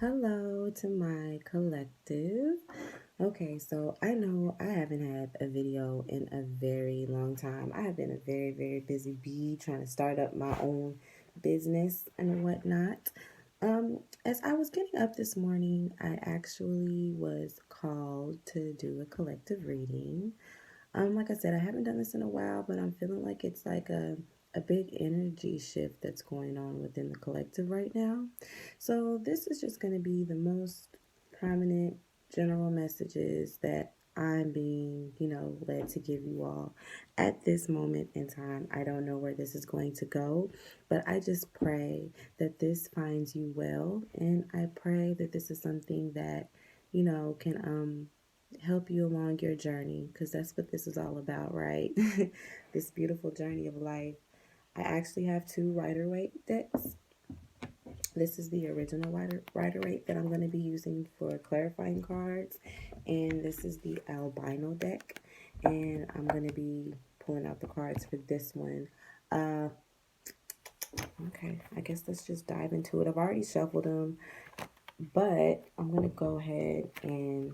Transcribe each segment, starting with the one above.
Hello to my collective. Okay, so I know I haven't had a video in a very long time. I have been a very, very busy bee trying to start up my own business and whatnot. As I was getting up this morning, I actually was called to do a collective reading. Like I said, I haven't done this in a while, but I'm feeling like it's like a big energy shift that's going on within the collective right now. So this is just going to be the most prominent general messages that I'm being, led to give you all at this moment in time. I don't know where this is going to go, but I just pray that this finds you well, and I pray that this is something that, can help you along your journey, because that's what this is all about, right? This beautiful journey of life. I actually have two Rider-Waite decks. This is the original Rider-Waite that I'm going to be using for clarifying cards, and this is the albino deck, and I'm going to be pulling out the cards for this one. Okay, I guess let's just dive into it. I've already shuffled them, but I'm going to go ahead and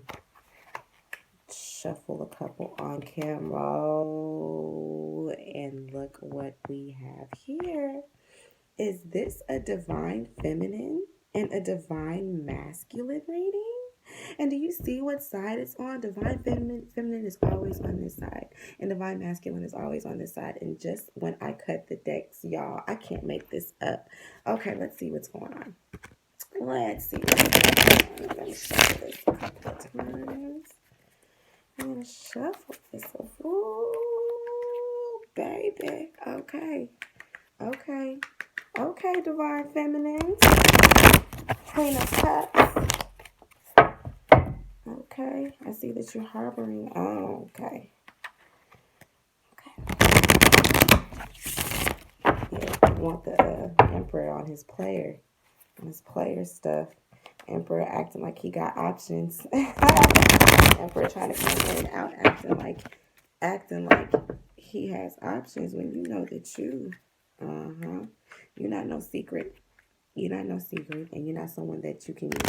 shuffle a couple on camera, and look what we have here. Is this a divine feminine and a divine masculine reading? And do you see what side it's on? Divine feminine is always on this side, and divine masculine is always on this side. And just when I cut the decks, y'all, I can't make this up. Okay, let's see what's going on. Let's see what's going on. Let me shuffle this a couple of times. I'm gonna shuffle this. Ooh, baby. Okay. Okay. Okay, divine feminines. Queen of Cups. Okay. I see that you're harboring. Oh, okay. Okay. Yeah, you want the Emperor on his player. On his player stuff. Emperor acting like he got options. Emperor trying to come in and out acting like he has options when you know that you're not no secret. You're not no secret, and you're not someone that you can use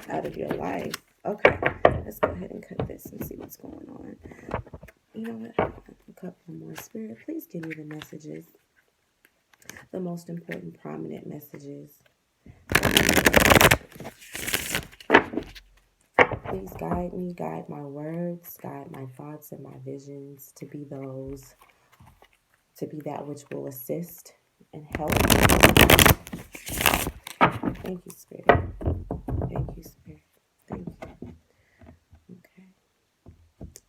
out of your life. Okay, let's go ahead and cut this and see what's going on. You know what? A couple more. Spirit, please give me the messages, the most important, prominent messages. Please guide me, guide my words, guide my thoughts and my visions to be that which will assist and help. Thank you, Spirit. Thank you, Spirit. Thank you.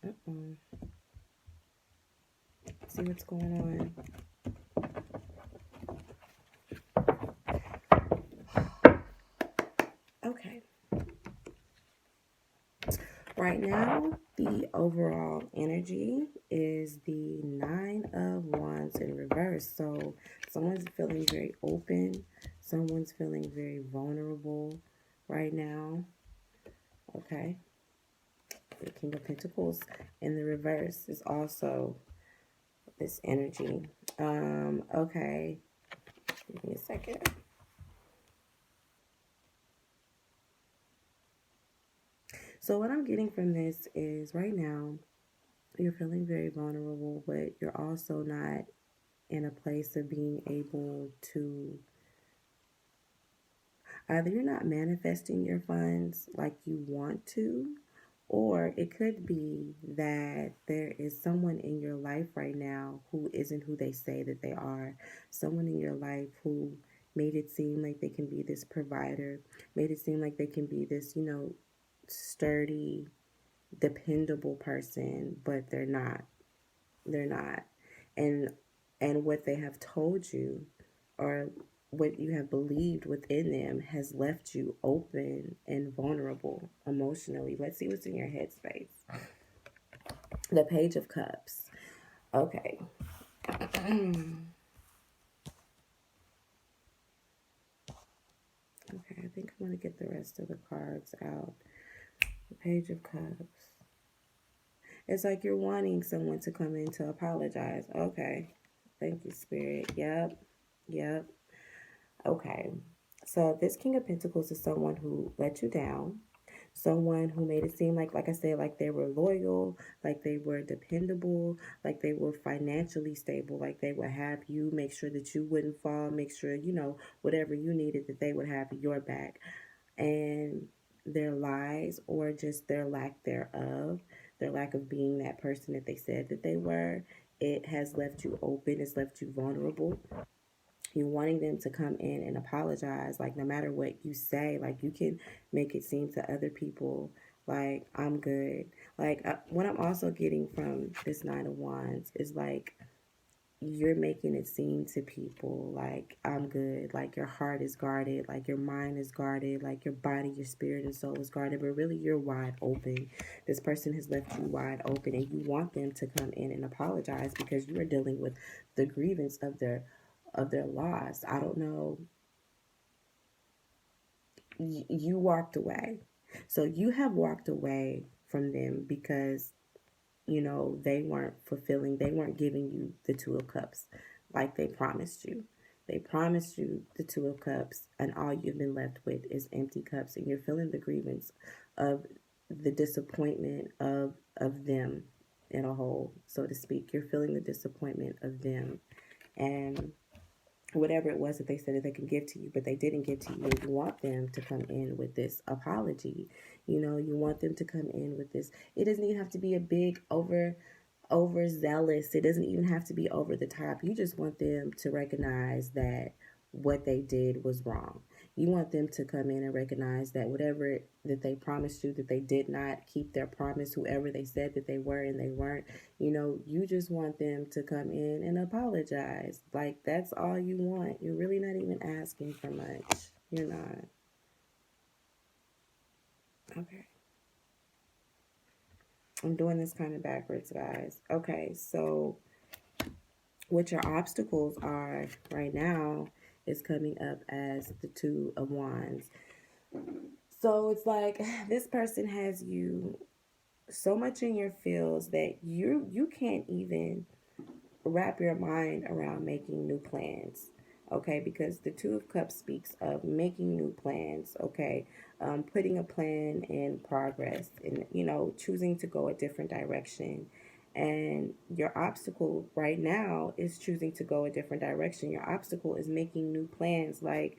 Okay. See what's going on. Okay. Right now, the overall energy is the Nine of Wands in reverse. So someone's feeling very open. Someone's feeling very vulnerable right now. Okay. The King of Pentacles in the reverse is also this energy. Okay. Give me a second. So what I'm getting from this is right now, you're feeling very vulnerable, but you're also not in a place of being able to, either you're not manifesting your funds like you want to, or it could be that there is someone in your life right now who isn't who they say that they are. Someone in your life who made it seem like they can be this provider, made it seem like they can be this, sturdy, dependable person, but they're not. They're not. And what they have told you, or what you have believed within them, has left you open and vulnerable emotionally. Let's see what's in your headspace. The Page of Cups. Okay. Okay, I think I'm going to get the rest of the cards out. The Page of Cups. It's like you're wanting someone to come in to apologize. Okay. Thank you, Spirit. Yep. Okay. So this King of Pentacles is someone who let you down, someone who made it seem like I said, like they were loyal, like they were dependable, like they were financially stable, like they would have you, make sure that you wouldn't fall, make sure, whatever you needed, that they would have your back. And their lies, or just their lack thereof, their lack of being that person that they said that they were, it has left you open, it's left you vulnerable. You wanting them to come in and apologize, like no matter what you say, like you can make it seem to other people like I'm good. Like what I'm also getting from this Nine of Wands is like you're making it seem to people like I'm good, like your heart is guarded, like your mind is guarded, like your body, your spirit and soul is guarded, but really you're wide open. This person has left you wide open, and you want them to come in and apologize because you are dealing with the grievance of their loss. I don't know. You walked away. So you have walked away from them because they weren't fulfilling, they weren't giving you the Two of Cups like they promised you. They promised you the Two of Cups, and all you've been left with is empty cups, and you're feeling the grievance of the disappointment of them in a whole, so to speak. You're feeling the disappointment of them, and whatever it was that they said that they can give to you, but they didn't give to you. You want them to come in with this apology. You want them to come in with this. It doesn't even have to be a big overzealous. It doesn't even have to be over the top. You just want them to recognize that what they did was wrong. You want them to come in and recognize that whatever that they promised you, that they did not keep their promise, whoever they said that they were and they weren't, you just want them to come in and apologize. Like, that's all you want. You're really not even asking for much. You're not. Okay. I'm doing this kind of backwards, guys. Okay, so what your obstacles are right now is coming up as the Two of Wands. So it's like this person has you so much in your feels that you can't even wrap your mind around making new plans. Okay, because the Two of Cups speaks of making new plans. Okay, putting a plan in progress, and choosing to go a different direction. And your obstacle right now is choosing to go a different direction. Your obstacle is making new plans. Like,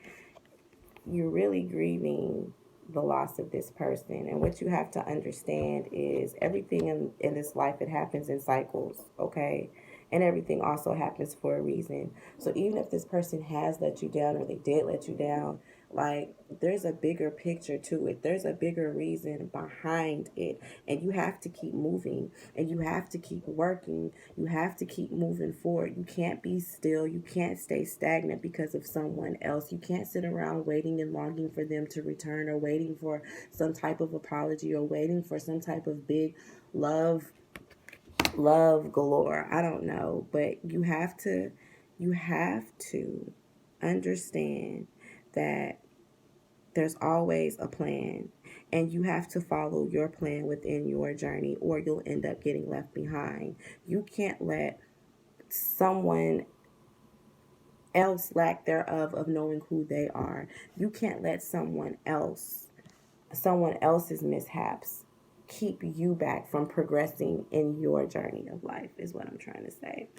you're really grieving the loss of this person. And what you have to understand is everything in this life, it happens in cycles, okay? And everything also happens for a reason. So even if this person has let you down, or they did let you down, like, there's a bigger picture to it. There's a bigger reason behind it. And you have to keep moving, and you have to keep working. You have to keep moving forward. You can't be still. You can't stay stagnant because of someone else. You can't sit around waiting and longing for them to return, or waiting for some type of apology, or waiting for some type of big love galore. I don't know, but you have to understand that there's always a plan, and you have to follow your plan within your journey, or you'll end up getting left behind. You can't let someone else lack thereof of knowing who they are. You can't let someone else's mishaps keep you back from progressing in your journey of life, is what I'm trying to say.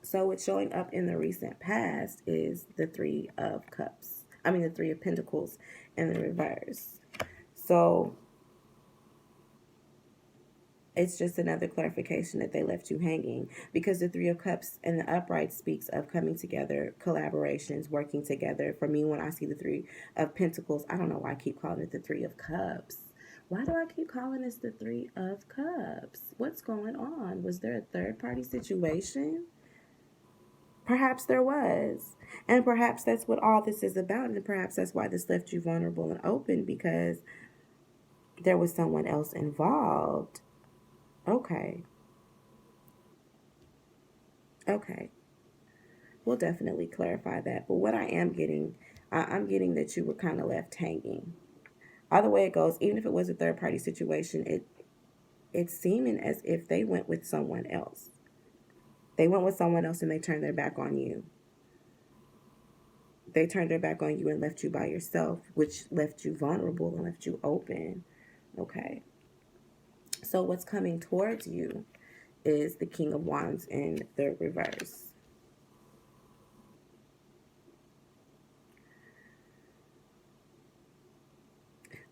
So what's showing up in the recent past is the Three of Cups. I mean, the Three of Pentacles in the reverse. So it's just another clarification that they left you hanging, because the Three of Cups and the upright speaks of coming together, collaborations, working together. For me, when I see the Three of Pentacles, I don't know why I keep calling it the Three of Cups. Why do I keep calling this the Three of Cups? What's going on? Was there a third party situation? Perhaps there was. And perhaps that's what all this is about. And perhaps that's why this left you vulnerable and open, because there was someone else involved. Okay. Okay. We'll definitely clarify that. But what I am getting, I'm getting that you were kind of left hanging. Either way it goes, even if it was a third party situation, it's seeming as if they went with someone else. They went with someone else and they turned their back on you. they turned their back on you and left you by yourself, which left you vulnerable and left you open. Okay. So what's coming towards you is the King of Wands in the reverse.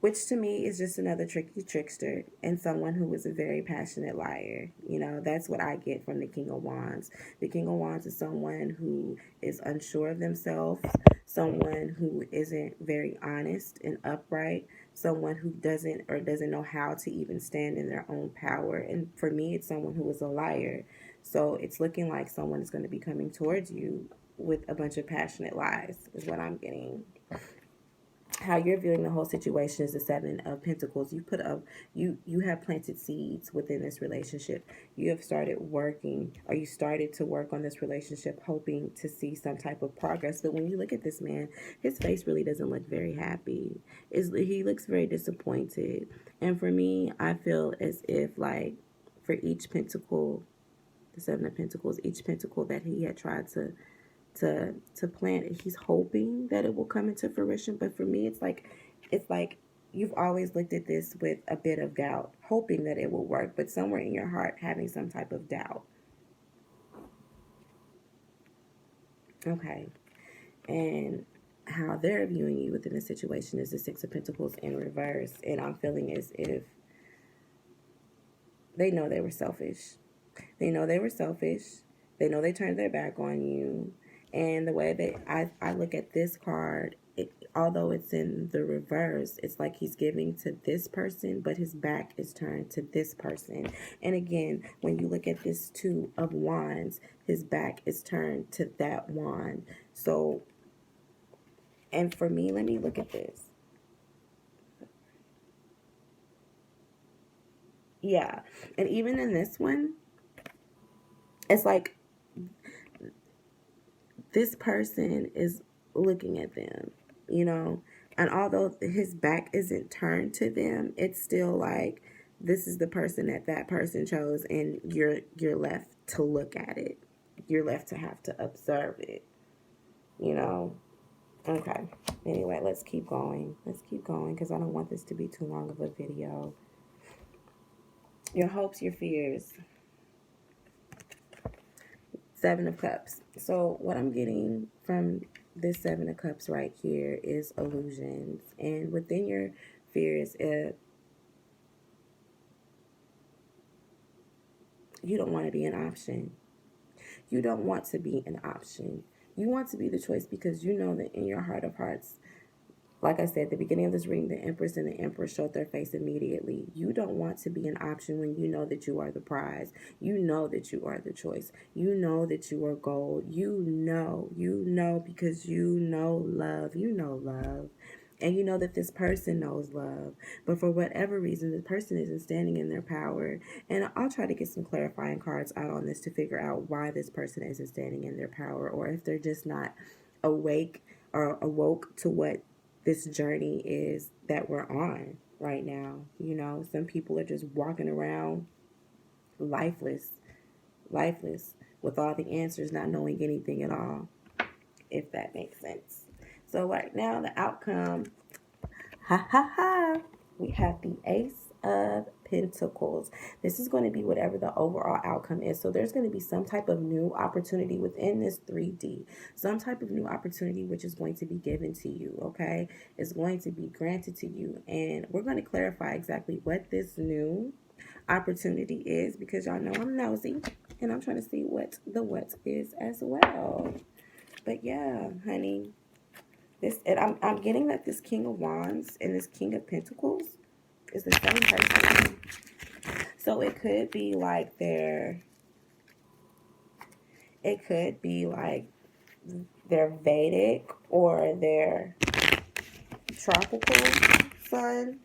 Which to me is just another tricky trickster and someone who is a very passionate liar. You know, that's what I get from the King of Wands. The King of Wands is someone who is unsure of themselves, someone who isn't very honest and upright, someone who doesn't know how to even stand in their own power. And for me, it's someone who is a liar. So it's looking like someone is going to be coming towards you with a bunch of passionate lies, is what I'm getting. How you're viewing the whole situation is the Seven of Pentacles. You put up, you have planted seeds within this relationship. You have started working, or you started to work on this relationship, hoping to see some type of progress. But when you look at this man, his face really doesn't look very happy. He looks very disappointed. And for me, I feel as if, like, for each pentacle, the Seven of Pentacles, each pentacle that he had tried to plant, he's hoping that it will come into fruition. But for me, it's like you've always looked at this with a bit of doubt, hoping that it will work, but somewhere in your heart having some type of doubt. Okay. And how they're viewing you within the situation is the Six of Pentacles in reverse. And I'm feeling as if they know they were selfish. They know they were selfish. They know they turned their back on you. And the way that I look at this card, although it's in the reverse, it's like he's giving to this person, but his back is turned to this person. And again, when you look at this Two of Wands, his back is turned to that wand. So, and for me, let me look at this. Yeah. And even in this one, it's like this person is looking at them, you know, and although his back isn't turned to them, it's still like this is the person that person chose, and you're left to look at it. You're left to have to observe it, you know. Okay. Anyway, let's keep going. Let's keep going because I don't want this to be too long of a video. Your hopes, your fears. Seven of Cups. So what I'm getting from this Seven of Cups right here is illusions. And within your fears, you don't want to be an option. You don't want to be an option. You want to be the choice because you know that in your heart of hearts, like I said at the beginning of this reading, the Empress and the Emperor showed their face immediately. You don't want to be an option when you know that you are the prize. You know that you are the choice. You know that you are gold. You know because you know love. You know love. And you know that this person knows love. But for whatever reason, the person isn't standing in their power. And I'll try to get some clarifying cards out on this to figure out why this person isn't standing in their power, or if they're just not awake or awoke to what this journey is that we're on right now. You know, some people are just walking around lifeless with all the answers, not knowing anything at all, if that makes sense. So right now, the outcome, we have the Ace of Pentacles. This is going to be whatever the overall outcome is. So there's going to be some type of new opportunity within this 3D, some type of new opportunity which is going to be given to you, okay? It's going to be granted to you. And we're going to clarify exactly what this new opportunity is, because y'all know I'm nosy and I'm trying to see what the what is as well. But yeah, honey, and I'm getting that this King of Wands and this King of Pentacles is the same person. So it could be like their Vedic or their tropical sun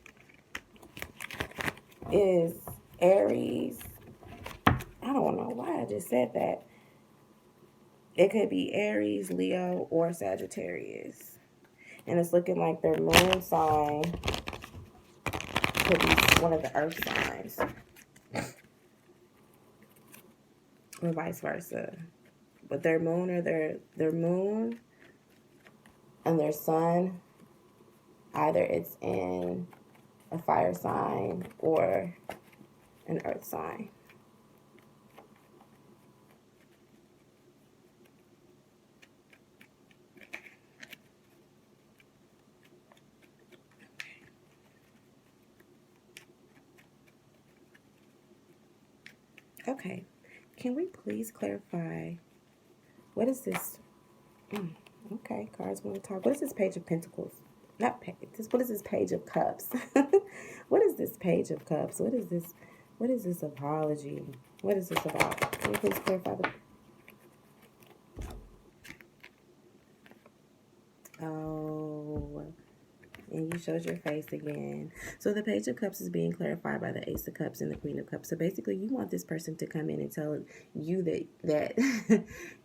is Aries. I don't know why I just said that. It could be Aries, Leo, or Sagittarius. And it's looking like their moon sign could be one of the earth signs. Or vice versa. But their moon or their moon And their sun, either it's in a fire sign or an earth sign. Okay, can we please clarify what is this? Okay, cards want to talk. What is this Page of Pentacles? Not page. What is this Page of Cups? What is this Page of Cups? What is this? What is this apology? What is this about? Can you please clarify the? Oh, and you showed your face again. So the Page of Cups is being clarified by the Ace of Cups and the Queen of Cups. So basically, you want this person to come in and tell you that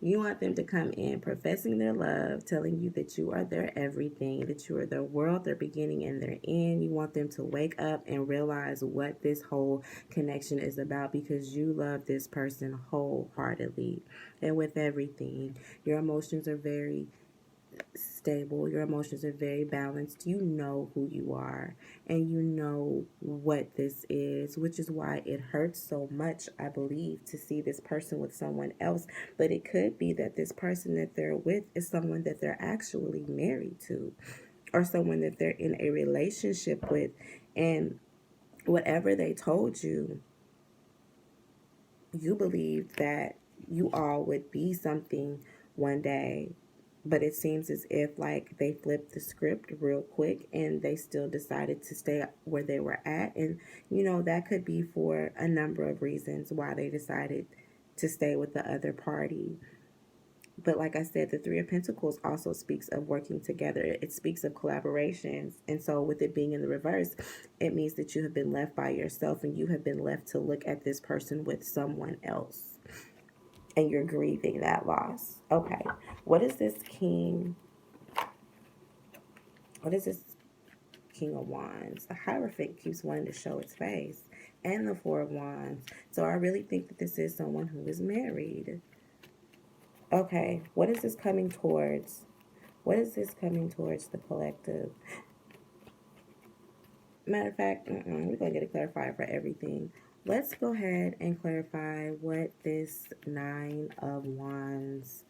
you want them to come in professing their love, telling you that you are their everything, that you are their world, their beginning and their end. You want them to wake up and realize what this whole connection is about, because you love this person wholeheartedly and with everything. Your emotions are very stable, your emotions are very balanced. You know who you are and you know what this is, which is why it hurts so much, I believe, to see this person with someone else. But it could be that this person that they're with is someone that they're actually married to, or someone that they're in a relationship with, and whatever they told you, you believed that you all would be something one day. But it seems as if like they flipped the script real quick and they still decided to stay where they were at. And, you know, that could be for a number of reasons why they decided to stay with the other party. But like I said, the Three of Pentacles also speaks of working together. It speaks of collaborations. And so with it being in the reverse, it means that you have been left by yourself and you have been left to look at this person with someone else. And you're grieving that loss. Okay. What is this King? What is this King of Wands? The Hierophant keeps wanting to show its face. And the Four of Wands. So I really think that this is someone who is married. Okay. What is this coming towards? What is this coming towards the collective? Matter of fact, we're going to get a clarifier for everything. Let's go ahead and clarify what this Nine of Wands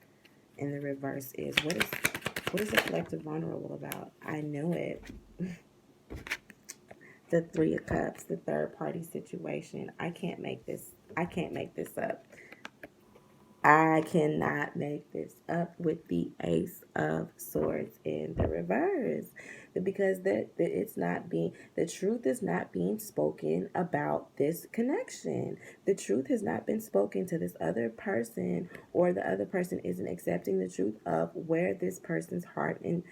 in the reverse is. What is the collective vulnerable about? I know it. The Three of Cups, the third party situation. I can't make this up. I cannot make this up with the Ace of Swords in the reverse, because it's not being, the truth is not being spoken about this connection. The truth has not been spoken to this other person, or the other person isn't accepting the truth of where this person's heart and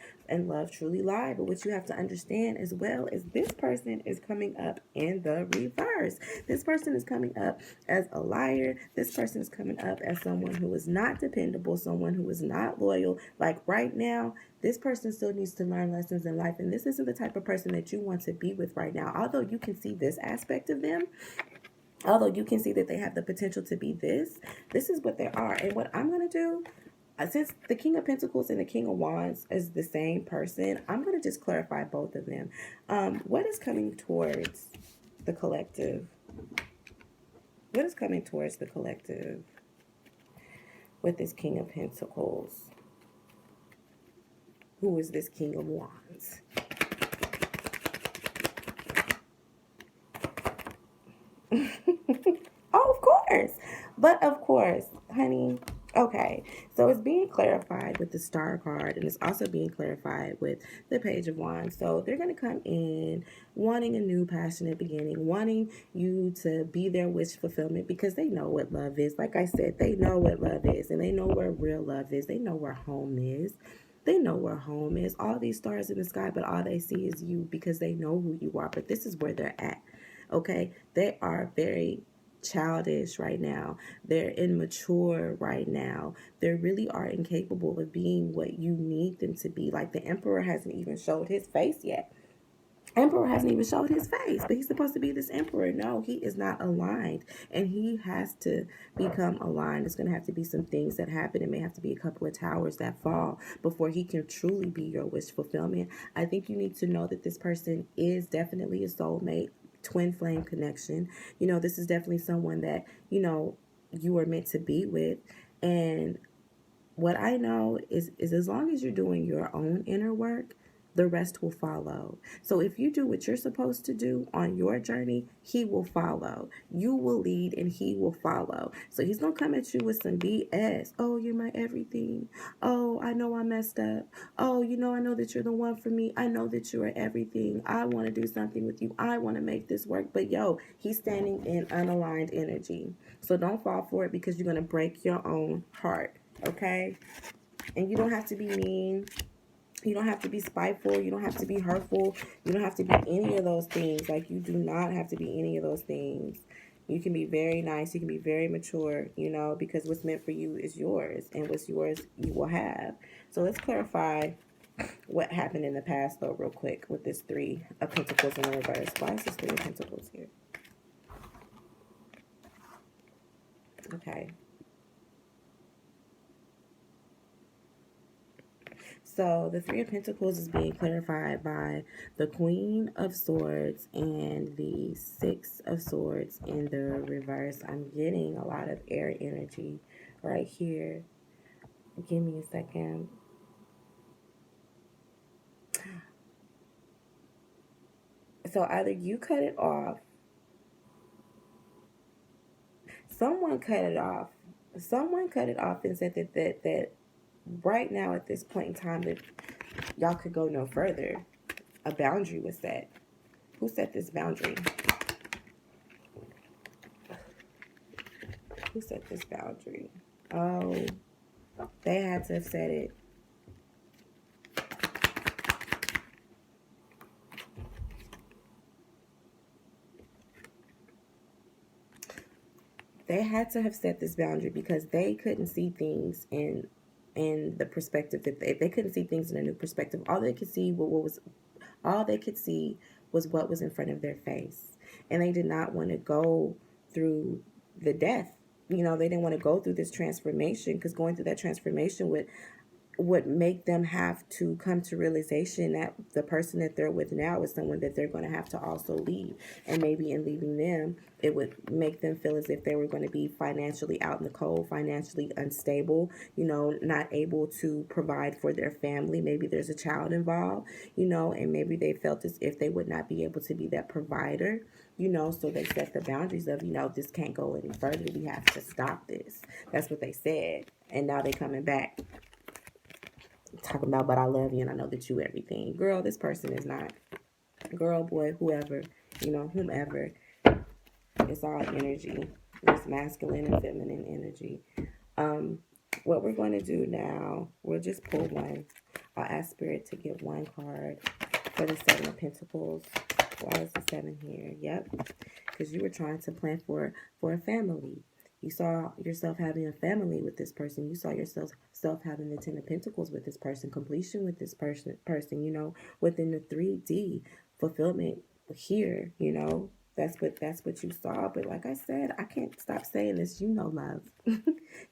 love truly lie. But what you have to understand as well is this person is coming up in the reverse. This person is coming up as a liar. This person is coming up as someone who is not dependable, someone who is not loyal. Like right now, this person still needs to learn lessons in life, and this isn't the type of person that you want to be with right now. Although you can see this aspect of them, although you can see that they have the potential to be this is what they are. And what I'm going to do, since the King of Pentacles and the King of Wands is the same person, I'm going to just clarify both of them. What is coming towards the collective? What is coming towards the collective with this King of Pentacles? Who is this King of Wands? Oh, of course. But of course, honey. Okay, so it's being clarified with the Star card, and it's also being clarified with the Page of Wands. So they're going to come in wanting a new passionate beginning, wanting you to be their wish fulfillment, because they know what love is. Like I said, they know what love is, and they know where real love is. They know where home is. They know where home is. All these stars in the sky, but all they see is you, because they know who you are. But this is where they're at. Okay, they are very childish right now. They're immature right now. They really are incapable of being what you need them to be. Like the Emperor hasn't even showed his face yet. Emperor hasn't even showed his face, but he's supposed to be this emperor. No, he is not aligned, and he has to become aligned. There's going to have to be some things that happen. It may have to be a couple of towers that fall before he can truly be your wish fulfillment. I think you need to know that this person is definitely a soulmate, twin flame connection. This is definitely someone that, you are meant to be with. And what I know is as long as you're doing your own inner work, the rest will follow. So if you do what you're supposed to do on your journey, he will follow. You will lead and he will follow. So he's going to come at you with some BS. Oh, you're my everything. Oh, I know I messed up. Oh, I know that you're the one for me. I know that you are everything. I want to do something with you. I want to make this work. But he's standing in unaligned energy. So don't fall for it, because you're going to break your own heart. Okay? And you don't have to be mean. You don't have to be spiteful. You don't have to be hurtful. You don't have to be any of those things. Like, you do not have to be any of those things. You can be very nice. You can be very mature, because what's meant for you is yours. And what's yours, you will have. So let's clarify what happened in the past, though, real quick, with this 3 of Pentacles in reverse. Why is this 3 of Pentacles here? Okay. So the 3 of Pentacles is being clarified by the Queen of Swords and the 6 of Swords in the reverse. I'm getting a lot of air energy right here. Give me a second. So either you cut it off, someone cut it off. Someone cut it off and said that right now at this point in time that y'all could go no further. A boundary was set. Who set this boundary? Who set this boundary? Oh, they had to have said it. They had to have set this boundary because they couldn't see things in the perspective that they couldn't see things in a new perspective. All they could see was what was in front of their face, and they did not want to go through the death. They didn't want to go through this transformation, because going through that transformation would make them have to come to realization that the person that they're with now is someone that they're going to have to also leave. And maybe in leaving them, it would make them feel as if they were going to be financially out in the cold, financially unstable, not able to provide for their family. Maybe there's a child involved, and maybe they felt as if they would not be able to be that provider. So they set the boundaries of, this can't go any further. We have to stop this. That's what they said. And now they're coming back talking about, but I love you and I know that you everything. Girl, this person is not. Girl, boy, whoever, whomever. It's all energy. It's masculine and feminine energy. What we're going to do now, we'll just pull one. I'll ask Spirit to get one card for the 7 of Pentacles. Why is the 7 here? Yep. Because you were trying to plan for a family. You saw yourself having a family with this person. You saw yourself having the 10 of Pentacles with this person, completion with this person, within the 3D fulfillment here, That's what you saw. But like I said, I can't stop saying this. Love.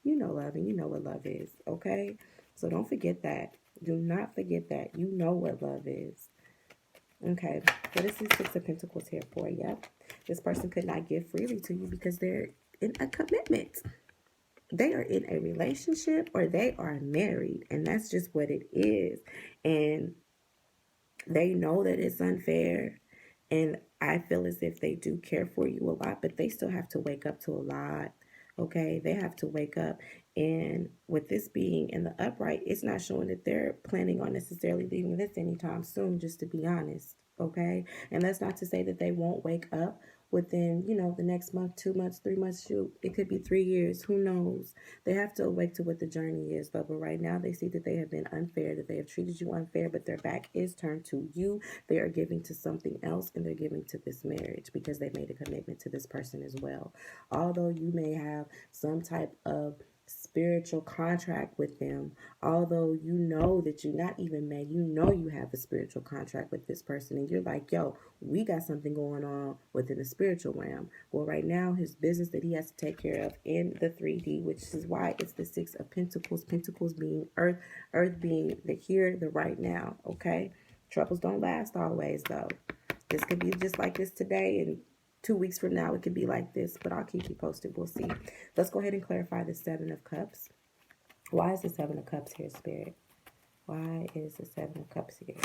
You know love, and you know what love is, okay? So don't forget that. Do not forget that. You know what love is. Okay, what is the 6 of Pentacles here for? Yep. This person could not give freely to you because they're in a commitment. They are in a relationship or they are married, and that's just what it is. And they know that it's unfair, and I feel as if they do care for you a lot, but they still have to wake up to a lot. Okay, they have to wake up. And with this being in the upright, it's not showing that they're planning on necessarily leaving this anytime soon, just to be honest. Okay, and that's not to say that they won't wake up within, the next month, 2 months, 3 months. Shoot, it could be 3 years. Who knows? They have to awake to what the journey is, though. But right now, they see that they have been unfair, that they have treated you unfair, but their back is turned to you. They are giving to something else, and they're giving to this marriage because they made a commitment to this person as well. Although you may have some type of spiritual contract with them, although you know that you're not even mad, you know you have a spiritual contract with this person, and you're like, yo, we got something going on within the spiritual realm. Well, right now his business that he has to take care of in the 3D, which is why it's the Six of Pentacles, Pentacles being earth, earth being the here, the right now. Okay, troubles don't last always though. This could be just like this today, and 2 weeks from now it could be like this, but I'll keep you posted. We'll see. Let's go ahead and clarify the Seven of Cups. Why is the Seven of Cups here, Spirit? Why is the Seven of Cups here?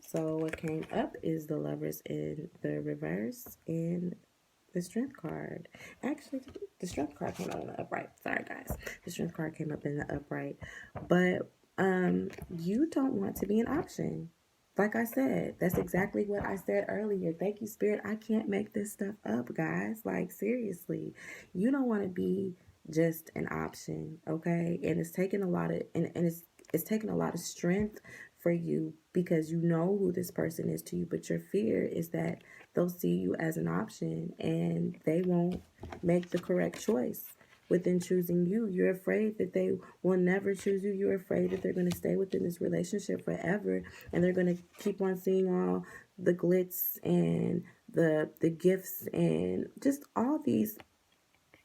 So what came up is the Lovers in the reverse and the Strength card. Actually, the Strength card came out in the upright. Sorry, guys. The Strength card came up in the upright. But you don't want to be an option. Like I said, that's exactly what I said earlier. Thank you, Spirit. I can't make this stuff up, guys. Like, seriously. You don't want to be just an option, okay? And it's taking a lot of and it's taking a lot of strength for you because you know who this person is to you, but your fear is that they'll see you as an option and they won't make the correct choice within choosing you. You're afraid that they will never choose you. You're afraid that they're going to stay within this relationship forever and they're going to keep on seeing all the glitz and the gifts and just all these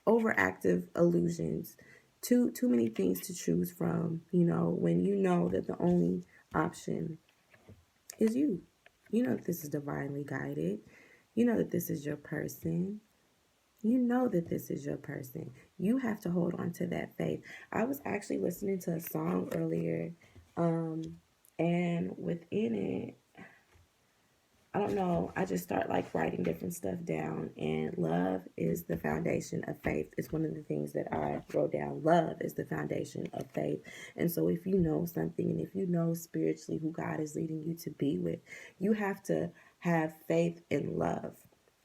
overactive illusions. Too many things to choose from, when you know that the only option is you. You know that this is divinely guided. You know that this is your person. You know that this is your person. You have to hold on to that faith. I was actually listening to a song earlier, and within it, I don't know, I just start like writing different stuff down, and love is the foundation of faith. It's one of the things that I wrote down. Love is the foundation of faith. And so if you know something, and if you know spiritually who God is leading you to be with, you have to have faith in love.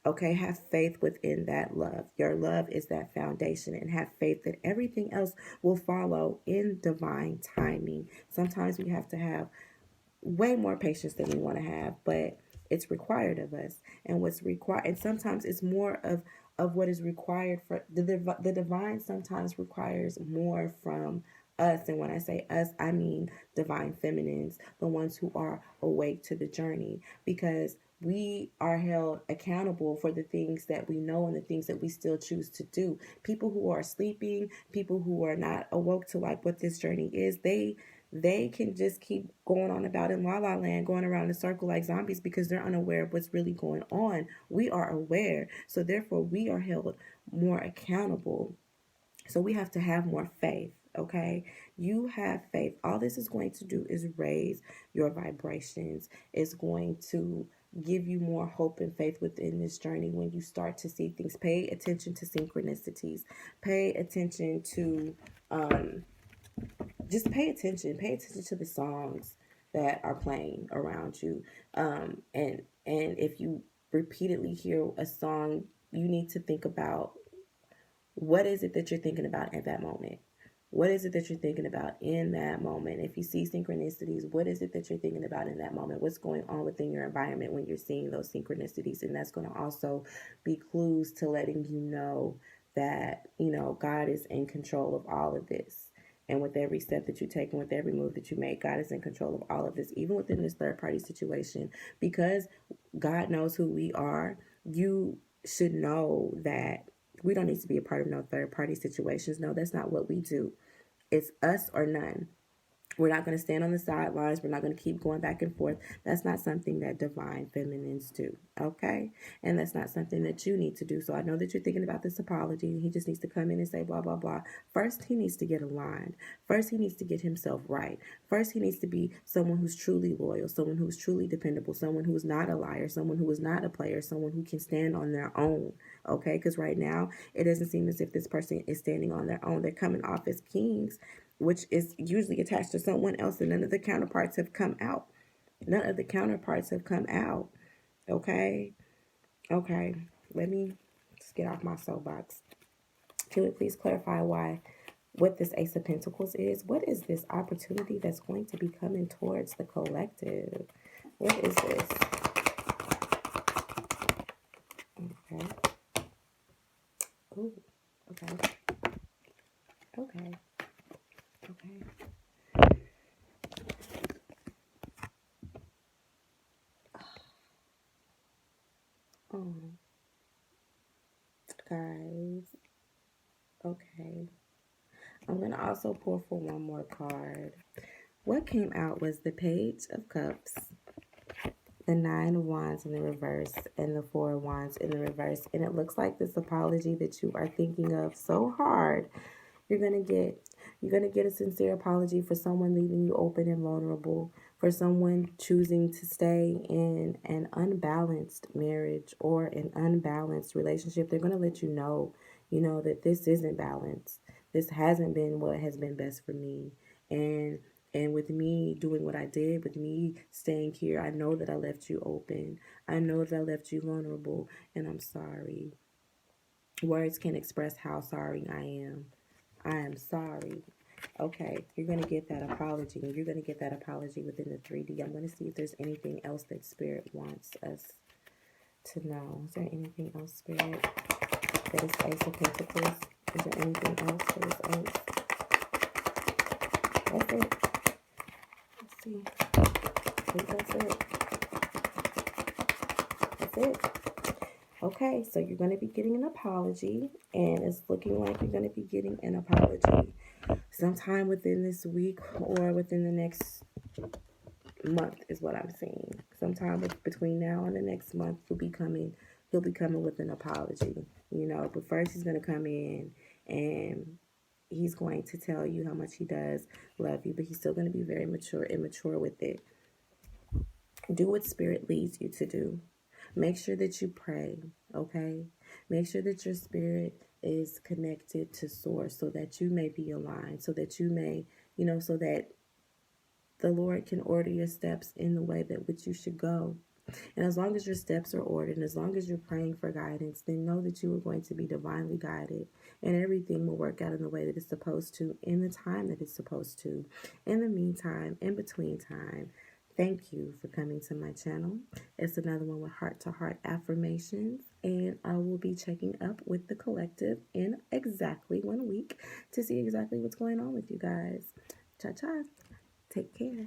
Okay, have faith within that love. Your love is that foundation, and have faith that everything else will follow in divine timing. Sometimes we have to have way more patience than we want to have, but it's required of us. And what's required, and sometimes it's more of what is required for the divine. Sometimes requires more from us, and when I say us, I mean divine feminines, the ones who are awake to the journey, because we are held accountable for the things that we know and the things that we still choose to do. People who are sleeping, people who are not awoke to like what this journey is, they can just keep going on about in la la land, going around in a circle like zombies because they're unaware of what's really going on. We are aware, so therefore we are held more accountable. So we have to have more faith. Okay, you have faith. All this is going to do is raise your vibrations. It's going to give you more hope and faith within this journey when you start to see things. Pay attention to synchronicities. Pay attention to just pay attention. Pay attention to the songs that are playing around you. And if you repeatedly hear a song, you need to think about what is it that you're thinking about at that moment. What is it that you're thinking about in that moment? If you see synchronicities, what is it that you're thinking about in that moment? What's going on within your environment when you're seeing those synchronicities? And that's going to also be clues to letting you know that, God is in control of all of this. And with every step that you take and with every move that you make, God is in control of all of this, even within this third party situation. Because God knows who we are, you should know that we don't need to be a part of no third party situations. No, that's not what we do. It's us or none. We're not going to stand on the sidelines. We're not going to keep going back and forth. That's not something that divine feminines do, okay? And that's not something that you need to do. So I know that you're thinking about this apology. He just needs to come in and say blah, blah, blah. First, he needs to get aligned. First, he needs to get himself right. First, he needs to be someone who's truly loyal, someone who's truly dependable, someone who is not a liar, someone who is not a player, someone who can stand on their own, okay? Because right now, it doesn't seem as if this person is standing on their own. They're coming off as kings, which is usually attached to someone else, and none of the counterparts have come out. None of the counterparts have come out. Okay? Okay. Let me just get off my soapbox. Can we please clarify what this Ace of Pentacles is? What is this opportunity that's going to be coming towards the collective? What is this? Okay. Oh, okay. Okay. Okay. Oh, guys. Okay. I'm going to also pull for one more card. What came out was the Page of Cups, the Nine of Wands in the reverse, and the Four of Wands in the reverse. And it looks like this apology that you are thinking of so hard, you're going to get. You're going to get a sincere apology for someone leaving you open and vulnerable, for someone choosing to stay in an unbalanced marriage or an unbalanced relationship. They're going to let you know, that this isn't balanced. This hasn't been what has been best for me. And with me doing what I did, with me staying here, I know that I left you open. I know that I left you vulnerable, and I'm sorry. Words can't express how sorry I am. I am sorry. Okay, you're going to get that apology, and you're going to get that apology within the 3D. I'm going to see if there's anything else that Spirit wants us to know. Is there anything else, Spirit? That is Ace of Pentacles. Is there anything else that is Ace? That's it. Let's see. I think that's it. That's it. Okay, so you're going to be getting an apology, and it's looking like you're going to be getting an apology sometime within this week or within the next month is what I'm seeing. Sometime between now and the next month, he'll be coming with an apology, you know. But first, he's going to come in and he's going to tell you how much he does love you, but he's still going to be very immature with it. Do what Spirit leads you to do. Make sure that you pray, okay? Make sure that your spirit is connected to Source so that you may be aligned, so that you may, you know, so that the Lord can order your steps in the way that which you should go. And as long as your steps are ordered, and as long as you're praying for guidance, then know that you are going to be divinely guided, and everything will work out in the way that it's supposed to, in the time that it's supposed to. In the meantime, in between time, thank you for coming to my channel. It's another one with heart-to-heart affirmations, and I will be checking up with the collective in exactly 1 week to see exactly what's going on with you guys. Cha-cha. Take care.